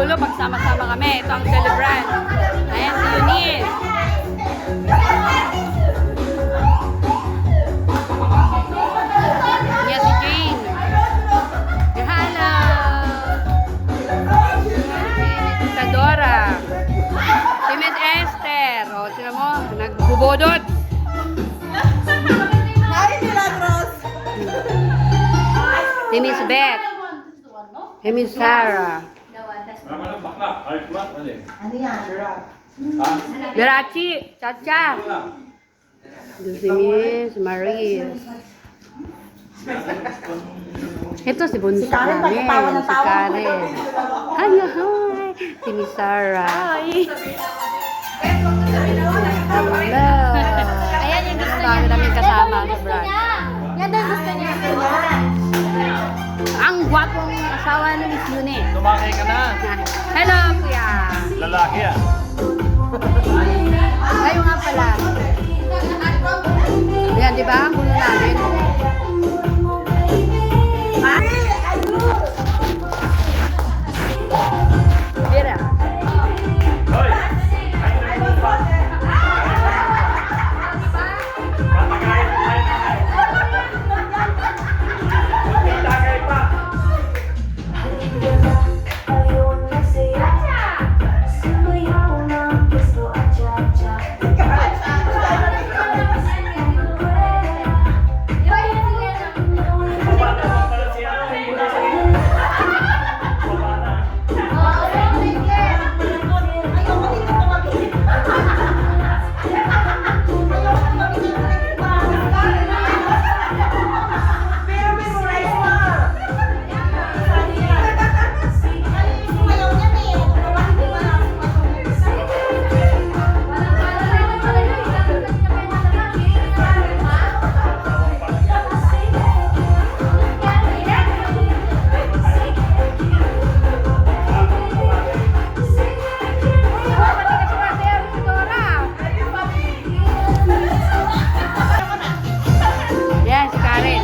dulo pag sama-sama kami. Ito ang celebrant. Ayan, si Eunice. Ayan, si Jane. Hello. Si Dora. Si Miss Esther. O, sila mo, nagbubodot. Si Miss Beth. Si Miss Sarah. Berachi, Chacha. Si Miss Marie. Ito si Bunso namin, si Karen. Hello, hi. Si Miss Sarah. Hello. Ayan yung gusto Ang dami namin kasama sa brand. Yan daw yung gusto niya. Ang gwapong asawa ni Miss Yune. Tumakay ka na. Hello, kuya. Lalaki ah. Kayo nga pala. Ayan, di ba? Ang gulo namin. Bira. Hoy! Ay, ano pa? Patagayin mo tayo na. Patagay pa. Bumaba naman pala siya. Bumaba na. Yes, Karen.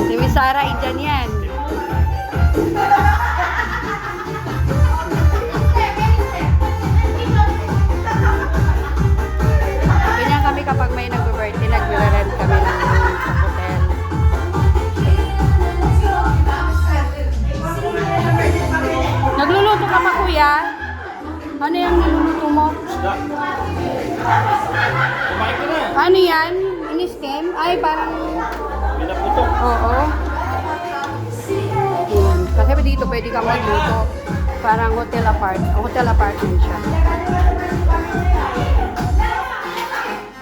Si Miss Sarah, Indian yan. Ganyan kami kapag may nag-birthday, nag-rent kami ng hotel. Nagluluto ka pa, kuya? Ano yung niluluto mo? Kumain ka na. Ano yan? Iniskem? Ay, parang... Pinaputok. Oo. Yun. Kasi dito pwede kang magluto. Parang hotel apartment siya.